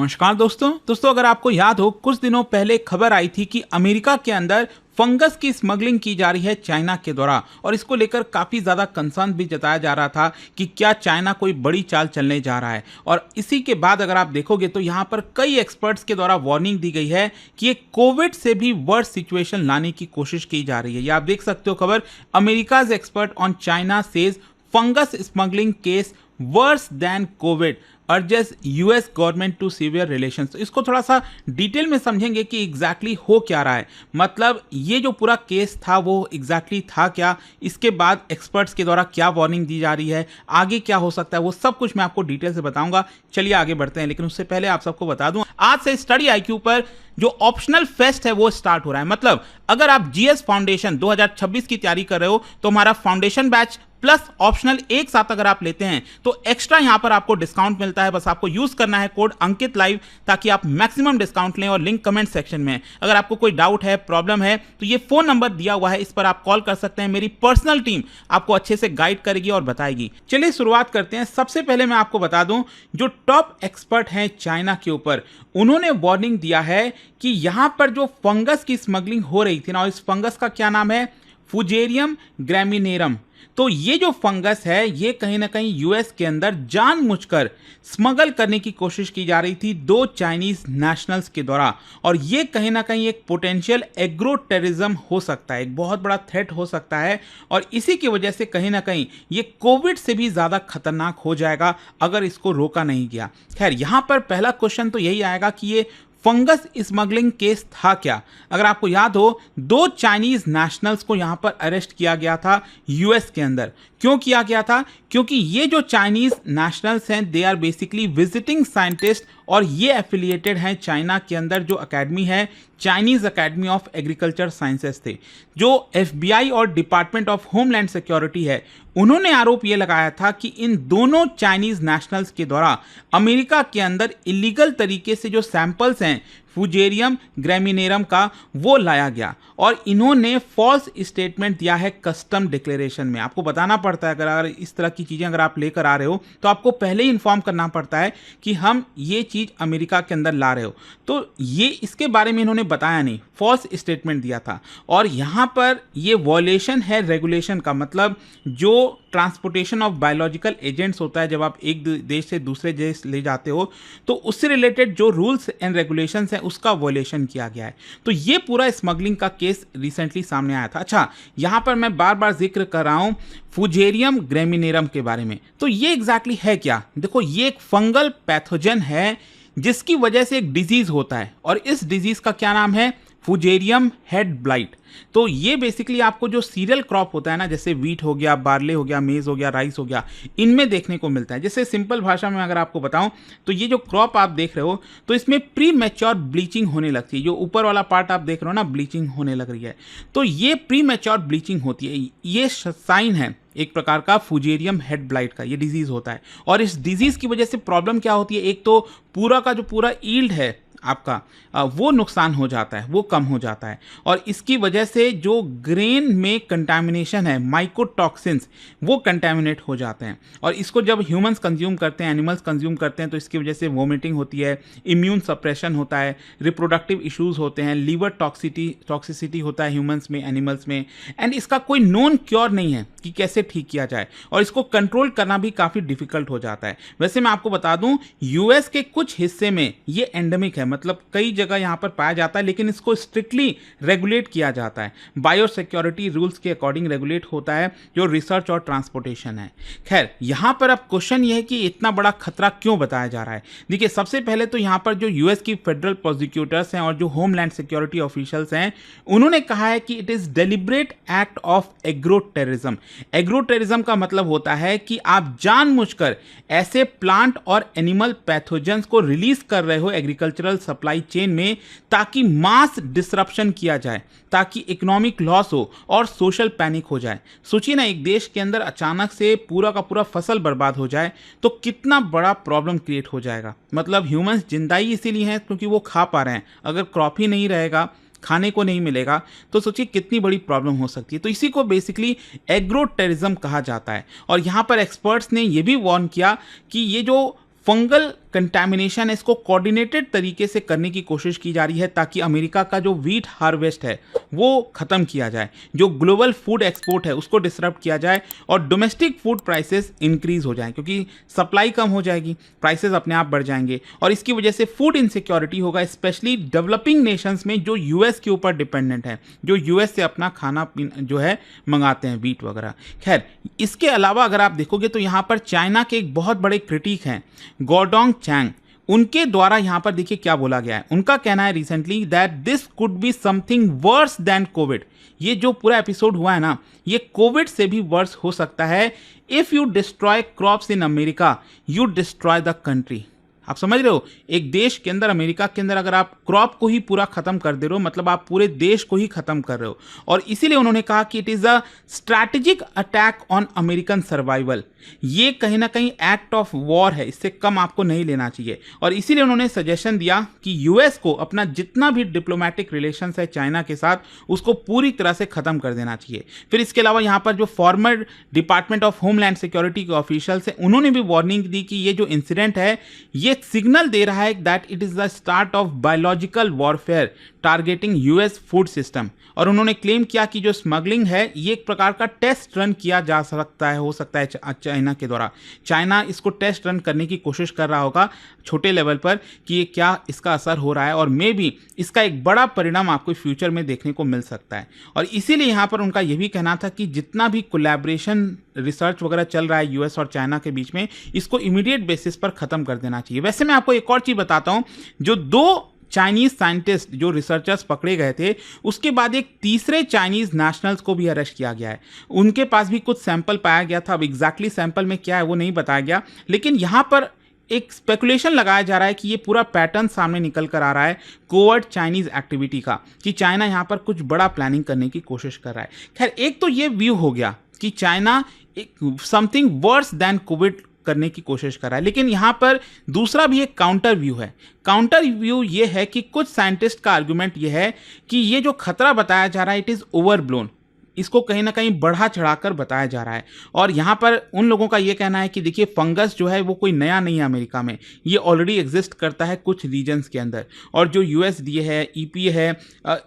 नमस्कार दोस्तों अगर आपको याद हो कुछ दिनों पहले खबर आई थी कि अमेरिका के अंदर फंगस की स्मगलिंग की जा रही है चाइना के द्वारा, और इसको लेकर काफ़ी ज़्यादा कंसर्न भी जताया जा रहा था कि क्या चाइना कोई बड़ी चाल चलने जा रहा है। और इसी के बाद अगर आप देखोगे तो यहाँ पर कई एक्सपर्ट्स के द्वारा वार्निंग दी गई है कि ये कोविड से भी वर्स सिचुएशन लाने की कोशिश की जा रही है। ये आप देख सकते हो खबर, America's expert on China says fungus smuggling case worse than Covid urges US government to severe relations. तो इसको थोड़ा सा डिटेल में समझेंगे कि एग्जैक्टली हो क्या रहा है, मतलब ये जो पूरा केस था वो एग्जैक्टली था क्या, इसके बाद एक्सपर्ट्स के द्वारा क्या वार्निंग दी जा रही है, आगे क्या हो सकता है, वो सब कुछ मैं आपको डिटेल से बताऊंगा। चलिए आगे बढ़ते हैं, लेकिन उससे पहले आप सबको बता दूं आज से स्टडी आईक्यू पर जो ऑप्शनल फेस्ट है वो स्टार्ट हो रहा है। मतलब अगर आप जीएस फाउंडेशन 2026 की तैयारी कर रहे हो तो हमारा फाउंडेशन बैच प्लस ऑप्शनल एक साथ अगर आप लेते हैं तो एक्स्ट्रा यहां पर आपको डिस्काउंट मिलता है। बस आपको यूज करना है कोड अंकित लाइव ताकि आप मैक्सिमम डिस्काउंट लें, और लिंक कमेंट सेक्शन में। अगर आपको कोई डाउट है, प्रॉब्लम है, तो ये फोन नंबर दिया हुआ है, इस पर आप कॉल कर सकते हैं। मेरी पर्सनल टीम आपको अच्छे से गाइड करेगी और बताएगी। चलिए शुरुआत करते हैं। सबसे पहले मैं आपको बता दूं जो टॉप एक्सपर्ट हैं चाइना के ऊपर, उन्होंने वार्निंग दिया है कि यहां पर जो फंगस की स्मगलिंग हो रही थी ना, इस फंगस का क्या नाम है, फुजेरियम ग्रैमिनेरम। तो ये जो फंगस है ये कहीं ना कहीं यूएस के अंदर जानबूझकर स्मगल करने की कोशिश की जा रही थी दो चाइनीज नेशनल्स के द्वारा, और ये कहीं ना कहीं एक पोटेंशियल एग्रो टेररिज्म हो सकता है, एक बहुत बड़ा थ्रेट हो सकता है, और इसी की वजह से कहीं ना कहीं ये कोविड से भी ज़्यादा खतरनाक हो जाएगा अगर इसको रोका नहीं गया। खैर यहाँ पर पहला क्वेश्चन तो यही आएगा कि ये फंगस स्मगलिंग केस था क्या। अगर आपको याद हो दो चाइनीज नेशनल्स को यहां पर अरेस्ट किया गया था यूएस के अंदर। क्यों किया गया था? क्योंकि ये जो चाइनीज नेशनल्स हैं they are basically visiting scientist, और ये एफिलिएटेड हैं चाइना के अंदर जो एकेडमी है Chinese academy of agriculture sciences थे। जो एफबीआई और डिपार्टमेंट ऑफ होमलैंड सिक्योरिटी है उन्होंने आरोप ये लगाया था कि इन दोनों चाइनीज नेशनल्स के द्वारा अमेरिका के अंदर इलीगल तरीके से जो सैंपल्स हैं फुजेरियम ग्रैमिनेरम का वो लाया गया, और इन्होंने फॉल्स स्टेटमेंट दिया है कस्टम डिक्लेरेशन में। आपको बताना पड़ता है अगर इस तरह की चीज़ें अगर आप लेकर आ रहे हो तो आपको पहले ही इन्फॉर्म करना पड़ता है कि हम ये चीज़ अमेरिका के अंदर ला रहे हो। तो ये इसके बारे में इन्होंने बताया नहीं, फॉल्स स्टेटमेंट दिया था, और यहाँ पर ये वॉयलेशन है रेगुलेशन का। मतलब जो ट्रांसपोर्टेशन ऑफ बायोलॉजिकल एजेंट्स होता है, जब आप एक देश से दूसरे देश ले जाते हो तो उससे रिलेटेड जो रूल्स एंड रेगुलेशंस हैं उसका वॉयलेशन किया गया है। तो ये पूरा स्मगलिंग का केस रिसेंटली सामने आया था। अच्छा, यहाँ पर मैं बार बार जिक्र कर रहा हूँ फुजेरियम ग्रैमिनेरम के बारे में। तो ये एग्जैक्टली है क्या? देखो, ये एक फंगल पैथोजन है जिसकी वजह से एक डिजीज होता है, और इस डिजीज का क्या नाम है, फुजेरियम हेड ब्लाइट। तो ये बेसिकली आपको जो सीरियल क्रॉप होता है ना, जैसे वीट हो गया, बार्ले हो गया, मेज हो गया, राइस हो गया, इनमें देखने को मिलता है। जैसे सिंपल भाषा में अगर आपको बताऊं तो ये जो क्रॉप आप देख रहे हो तो इसमें प्री मैच्योर ब्लीचिंग होने लगती है। जो ऊपर वाला पार्ट आप देख रहे हो ना, ब्लीचिंग होने लग रही है, तो ये प्री मैच्योर ब्लीचिंग होती है। ये साइन है एक प्रकार का फुजेरियम हेड ब्लाइट का, ये डिजीज होता है। और इस डिजीज की वजह से प्रॉब्लम क्या होती है, एक तो पूरा का जो पूरा ईल्ड है आपका वो नुकसान हो जाता है, वो कम हो जाता है, और इसकी वजह से जो ग्रेन में कंटामिनेशन है, माइकोटॉक्सिन्स, वो कंटामिनेट हो जाते हैं। और इसको जब ह्यूमंस कंज्यूम करते हैं, एनिमल्स कंज्यूम करते हैं, तो इसकी वजह से वोमिटिंग होती है, इम्यून सप्रेशन होता है, रिप्रोडक्टिव इश्यूज होते हैं, लीवर टॉक्सिसिटी होता है ह्यूमंस में, एनिमल्स में। एंड इसका कोई नोन क्योर नहीं है कि कैसे ठीक किया जाए, और इसको कंट्रोल करना भी काफ़ी डिफिकल्ट हो जाता है। वैसे मैं आपको बता दूं यूएस के कुछ हिस्से में ये एंडेमिक है, मतलब कई जगह यहाँ पर पाया जाता है, लेकिन इसको स्ट्रिक्टली रेगुलेट किया जाता है, बायोसिक्योरिटी रूल्स के अकॉर्डिंग रेगुलेट होता है, जो रिसर्च और ट्रांसपोर्टेशन है। खैर यहाँ पर अब क्वेश्चन ये है कि इतना बड़ा खतरा क्यों बताया जा रहा है। देखिए, सबसे पहले तो यहाँ पर जो यूएस की फेडरल प्रोसिक्यूटर्स हैं और जो होमलैंड सिक्योरिटी ऑफिशियल्स हैं उन्होंने कहा है कि it is deliberate act of agro terrorism. Agro terrorism का मतलब होता है कि आप जानबूझकर ऐसे प्लांट और एनिमल पैथोजेंस को रिलीज कर रहे हो एग्रीकल्चरल सप्लाई चेन में, ताकि मास डिसरप्शन किया जाए, ताकि इकोनॉमिक लॉस हो और सोशल पैनिक हो जाए। सोचिए ना, एक देश के अंदर अचानक से पूरा का पूरा फसल बर्बाद हो जाए तो कितना बड़ा प्रॉब्लम क्रिएट हो जाएगा। मतलब ह्यूमंस जिंदा ही इसीलिए हैं क्योंकि वो खा पा रहे हैं, अगर क्रॉप ही नहीं रहेगा, खाने को नहीं मिलेगा, तो सोचिए कितनी बड़ी प्रॉब्लम हो सकती है। तो इसी को बेसिकली एग्रो टेररिज्म कहा जाता है। और यहाँ पर एक्सपर्ट्स ने यह भी वार्न किया कि ये जो फंगल कंटैमिनेशन है इसको कोऑर्डिनेटेड तरीके से करने की कोशिश की जा रही है ताकि अमेरिका का जो व्हीट हार्वेस्ट है वो खत्म किया जाए, जो ग्लोबल फूड एक्सपोर्ट है उसको डिसरप्ट किया जाए और डोमेस्टिक फूड प्राइसेस इंक्रीज हो जाए, क्योंकि सप्लाई कम हो जाएगी, प्राइसेस अपने आप बढ़ जाएंगे और इसकी वजह से फूड इनसिक्योरिटी होगा, स्पेशली डेवलपिंग नेशंस में जो यूएस के ऊपर डिपेंडेंट है, जो यूएस से अपना खाना पीना जो है मंगाते हैं, वीट वगैरह। खैर, इसके अलावा अगर आप देखोगे तो यहाँ पर चाइना के एक बहुत बड़े क्रिटिक हैं गॉडोंग चैंग, उनके द्वारा यहां पर देखिए क्या बोला गया है। उनका कहना है recently that this could be something verse than Covid. ये जो पूरा एपिसोड हुआ है ना, ये कोविड से भी वर्स हो सकता है। If you destroy crops in America you destroy the country. आप समझ रहे हो, एक देश के अंदर, अमेरिका के अंदर अगर आप क्रॉप को ही पूरा खत्म कर दे रहे हो मतलब आप पूरे देश को ही खत्म कर रहे हो। और इसीलिए उन्होंने कहा कि it is a strategic attack on American survival. ये कहीं ना कहीं एक्ट ऑफ वॉर है, इससे कम आपको नहीं लेना चाहिए। और इसीलिए उन्होंने सजेशन दिया कि यूएस को अपना जितना भी डिप्लोमेटिक रिलेशंस है चाइना के साथ उसको पूरी तरह से खत्म कर देना चाहिए। फिर इसके अलावा यहाँ पर जो farmer department of homeland security के ऑफिशियल्स हैं उन्होंने भी वार्निंग दी कि ये जो इंसिडेंट है ये सिग्नल दे रहा है that it is the start of biological warfare targeting US food system. और उन्होंने क्लेम किया कि जो स्मगलिंग है ये एक प्रकार का टेस्ट रन किया जा सकता है, हो सकता है चाइना के द्वारा। चाइना इसको टेस्ट रन करने की कोशिश कर रहा होगा छोटे लेवल पर कि ये क्या इसका असर हो रहा है और मे बी इसका एक बड़ा परिणाम आपको फ्यूचर में देखने को मिल सकता है। और इसीलिए यहाँ पर उनका ये भी कहना था कि जितना भी कोलैबोरेशन रिसर्च वगैरह चल रहा है यूएस और चाइना के बीच में इसको इमीडिएट बेसिस पर खत्म कर देना चाहिए। वैसे मैं आपको एक और चीज़ बताता हूँ, जो 2 चाइनीज साइंटिस्ट जो रिसर्चर्स पकड़े गए थे उसके बाद एक तीसरे चाइनीज नेशनल्स को भी अरेस्ट किया गया है। उनके पास भी कुछ सैंपल पाया गया था, अब एग्जैक्टली सैंपल में क्या है वो नहीं बताया गया, लेकिन यहाँ पर एक स्पेकुलेशन लगाया जा रहा है कि ये पूरा पैटर्न सामने निकल कर आ रहा है कोवर्ट चाइनीज एक्टिविटी का, कि चाइना यहाँ पर कुछ बड़ा प्लानिंग करने की कोशिश कर रहा है। खैर, एक तो ये व्यू हो गया कि चाइना एक समथिंग वर्स देन कोविड करने की कोशिश कर रहा है, लेकिन यहाँ पर दूसरा भी एक काउंटर व्यू है। काउंटर व्यू ये है कि कुछ साइंटिस्ट का आर्गुमेंट ये है कि ये जो खतरा बताया जा रहा है इट इज़ ओवरब्लोन, इसको कहीं ना कहीं बढ़ा चढ़ाकर बताया जा रहा है। और यहाँ पर उन लोगों का ये कहना है कि देखिए फंगस जो है वो कोई नया नहीं है अमेरिका में, ये ऑलरेडी एग्जिस्ट करता है कुछ रीजन्स के अंदर। और जो यूएसडीए है, ईपीए है,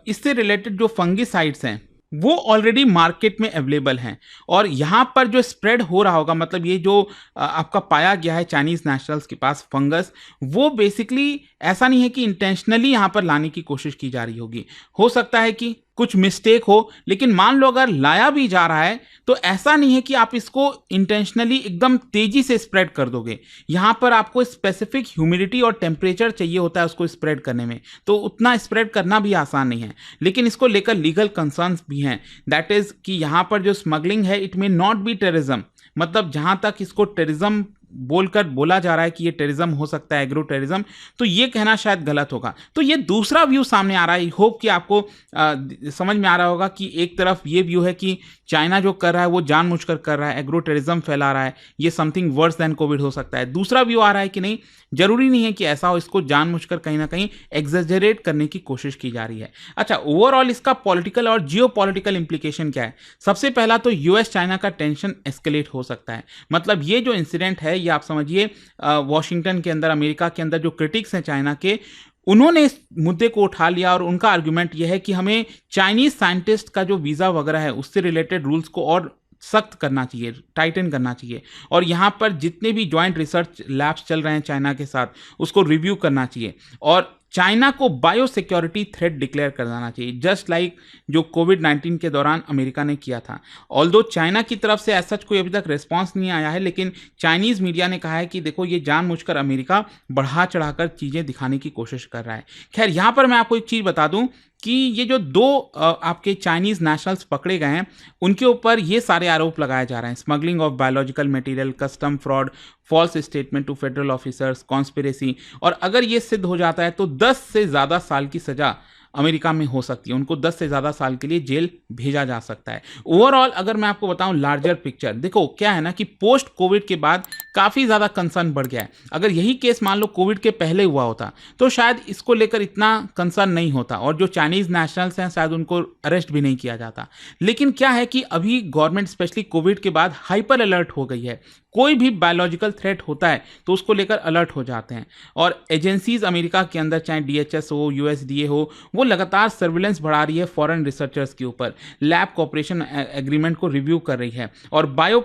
इससे रिलेटेड जो फंगिसाइड्स हैं वो ऑलरेडी मार्केट में अवेलेबल हैं। और यहाँ पर जो स्प्रेड हो रहा होगा, मतलब ये जो आपका पाया गया है चाइनीज नेशनल्स के पास फंगस, वो बेसिकली ऐसा नहीं है कि इंटेंशनली यहाँ पर लाने की कोशिश की जा रही होगी। हो सकता है कि कुछ मिस्टेक हो, लेकिन मान लो अगर लाया भी जा रहा है तो ऐसा नहीं है कि आप इसको इंटेंशनली एकदम तेजी से स्प्रेड कर दोगे। यहाँ पर आपको स्पेसिफिक ह्यूमिडिटी और टेम्परेचर चाहिए होता है उसको स्प्रेड करने में, तो उतना स्प्रेड करना भी आसान नहीं है। लेकिन इसको लेकर लीगल कंसर्न्स भी हैं, दैट इज कि यहाँ पर जो स्मगलिंग है it may not be terrorism, मतलब जहाँ तक इसको टेररिज्म बोलकर बोला जा रहा है कि ये टेररिज्म हो सकता है, एग्रो टेररिज्म, तो ये कहना शायद गलत होगा। तो ये दूसरा व्यू सामने आ रहा है। आई होप कि आपको समझ में आ रहा होगा कि एक तरफ ये व्यू है कि चाइना जो कर रहा है वो जानबूझकर कर रहा है, एग्रो टेररिज्म फैला रहा है, ये समथिंग वर्स देन कोविड हो सकता है। दूसरा व्यू आ रहा है कि नहीं, जरूरी नहीं है कि ऐसा हो, इसको जानबूझकर कहीं ना कहीं एग्जेजरेट करने की कोशिश की जा रही है। अच्छा, ओवरऑल इसका पॉलिटिकल और जियो पॉलिटिकल इंप्लीकेशन क्या है? सबसे पहला तो यूएस चाइना का टेंशन एस्केलेट हो सकता है। मतलब ये जो इंसिडेंट है ये आप समझिए वॉशिंगटन के अंदर, अमेरिका के अंदर जो क्रिटिक्स हैं चाइना के, उन्होंने इस मुद्दे को उठा लिया और उनका आर्गुमेंट यह है कि हमें चाइनीज साइंटिस्ट का जो वीज़ा वगैरह है उससे रिलेटेड रूल्स को और सख्त करना चाहिए, टाइटन करना चाहिए। और यहाँ पर जितने भी जॉइंट रिसर्च लैब्स चल रहे हैं चाइना के साथ उसको रिव्यू करना चाहिए और चाइना को बायो सिक्योरिटी थ्रेट डिक्लेयर कर देना चाहिए, जस्ट लाइक जो कोविड-19 के दौरान अमेरिका ने किया था। ऑल्दो चाइना की तरफ से ऐसा कोई अभी तक रिस्पांस नहीं आया है, लेकिन चाइनीज़ मीडिया ने कहा है कि देखो ये जानबूझकर अमेरिका बढ़ा चढ़ाकर चीज़ें दिखाने की कोशिश कर रहा है। खैर, यहाँ पर मैं आपको एक चीज़ बता दूँ कि ये जो 2 आपके चाइनीज़ नेशनल्स पकड़े गए हैं उनके ऊपर ये सारे आरोप लगाए जा रहे हैं, smuggling of biological material, custom fraud, false statement to federal officers, conspiracy. और अगर ये सिद्ध हो जाता है तो 10 से ज़्यादा साल की सज़ा अमेरिका में हो सकती है, उनको 10 से ज़्यादा साल के लिए जेल भेजा जा सकता है। ओवरऑल अगर मैं आपको बताऊं लार्जर पिक्चर, देखो क्या है ना कि पोस्ट कोविड के बाद काफ़ी ज़्यादा कंसर्न बढ़ गया है। अगर यही केस मान लो कोविड के पहले हुआ होता तो शायद इसको लेकर इतना कंसर्न नहीं होता और जो चाइनीज़ नेशनल्स हैं शायद उनको अरेस्ट भी नहीं किया जाता। लेकिन क्या है कि अभी गवर्नमेंट स्पेशली कोविड के बाद हाइपर अलर्ट हो गई है। कोई भी बायोलॉजिकल थ्रेट होता है तो उसको लेकर अलर्ट हो जाते हैं और एजेंसीज अमेरिका के अंदर चाहे DHS हो, USDA हो, वो लगातार सर्विलेंस बढ़ा रही है फॉरेन रिसर्चर्स के ऊपर, लैब कोऑपरेशन एग्रीमेंट को रिव्यू कर रही है और बायो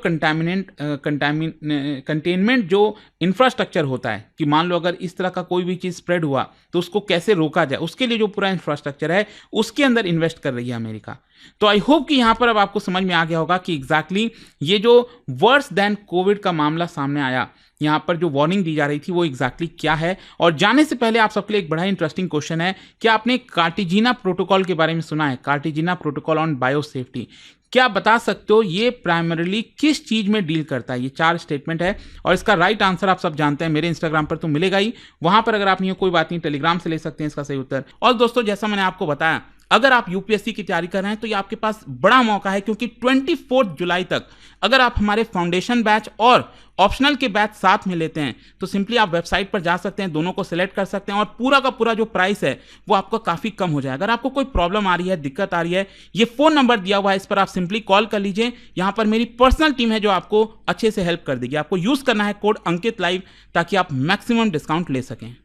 कंटेनमेंट जो इंफ्रास्ट्रक्चर होता है कि मान लो अगर इस तरह का कोई भी चीज़ स्प्रेड हुआ तो उसको कैसे रोका जाए, उसके लिए जो पूरा इंफ्रास्ट्रक्चर है उसके अंदर इन्वेस्ट कर रही है अमेरिका। तो आई होप कि यहां पर अब आपको समझ में आ गया होगा कि एग्जैक्टली ये जो वर्स देन कोविड का मामला सामने आया, यहां पर जो वार्निंग दी जा रही थी वो एग्जैक्टली क्या है। और जाने से पहले आप सबके लिए एक बड़ा इंटरेस्टिंग क्वेश्चन है, क्या आपने कार्टिजिना प्रोटोकॉल के बारे में सुना है? कार्टिजिना प्रोटोकॉल ऑन बायोसेफ्टी, क्या बता सकते हो ये प्राइमरीली किस चीज में डील करता है? ये 4 स्टेटमेंट है और इसका राइट आंसर आप सब जानते हैं, मेरे इंस्टाग्राम पर तो मिलेगा ही, वहां पर अगर आप नहीं हो कोई बात नहीं, टेलीग्राम से ले सकते हैं इसका सही उत्तर। और दोस्तों जैसा मैंने आपको बताया, अगर आप यूपीएससी की तैयारी कर रहे हैं तो ये आपके पास बड़ा मौका है, क्योंकि 24 जुलाई तक अगर आप हमारे फाउंडेशन बैच और ऑप्शनल के बैच साथ में लेते हैं तो सिंपली आप वेबसाइट पर जा सकते हैं, दोनों को सिलेक्ट कर सकते हैं और पूरा का पूरा जो प्राइस है वो आपको काफ़ी कम हो जाए। अगर आपको कोई प्रॉब्लम आ रही है, दिक्कत आ रही है, ये फ़ोन नंबर दिया हुआ है, इस पर आप सिंपली कॉल कर लीजिए। यहाँ पर मेरी पर्सनल टीम है जो आपको अच्छे से हेल्प कर देगी। आपको यूज़ करना है कोड अंकित लाइव ताकि आप मैक्सिमम डिस्काउंट ले सकें।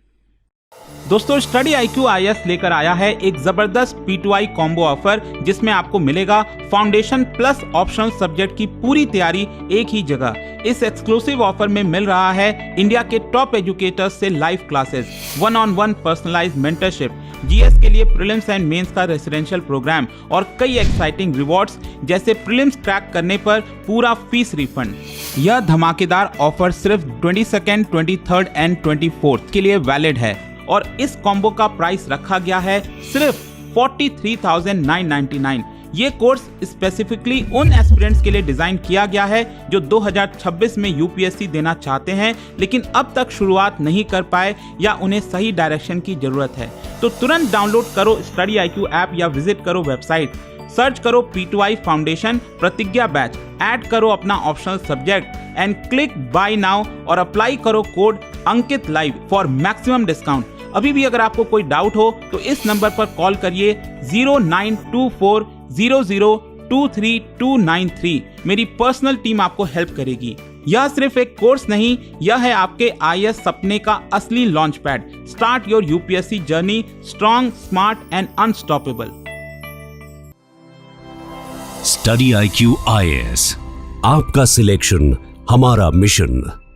दोस्तों स्टडी IQ IAS लेकर आया है एक जबरदस्त P2I कॉम्बो ऑफर, जिसमें आपको मिलेगा फाउंडेशन प्लस ऑप्शनल सब्जेक्ट की पूरी तैयारी एक ही जगह। इस एक्सक्लूसिव ऑफर में मिल रहा है इंडिया के टॉप एजुकेटर्स से live classes, 1-on-1 personalised mentorship, GS के लिए प्रीलिम्स एंड मेंस का रेसिडेंशियल प्रोग्राम और कई एक्साइटिंग रिवॉर्ड्स, जैसे प्रीलिम्स क्रैक करने पर पूरा फीस रिफंड। यह धमाकेदार ऑफर सिर्फ 22nd, 23rd एंड 24th के लिए वैलिड है और इस कॉम्बो का प्राइस रखा गया है सिर्फ 43,999। ये कोर्स स्पेसिफिकली उन एस्पिरेंट्स के लिए डिजाइन किया गया है जो 2026 में यूपीएससी देना चाहते हैं लेकिन अब तक शुरुआत नहीं कर पाए या उन्हें सही डायरेक्शन की जरूरत है। तो तुरंत डाउनलोड करो स्टडी IQ ऐप या विजिट करो वेबसाइट, सर्च करो P2I foundation Pratigya batch, add करो अपना optional subject and click buy now और अप्लाई करो code Ankit live for maximum discount. अभी भी अगर आपको कोई डाउट हो तो इस नंबर पर कॉल करिए 0924002323। मेरी पर्सनल टीम आपको हेल्प करेगी। यह सिर्फ एक कोर्स नहीं, यह है आपके IAS सपने का असली launch pad. Start your UPSC journey strong, smart and unstoppable. Study IQ IAS, आपका सिलेक्शन हमारा मिशन।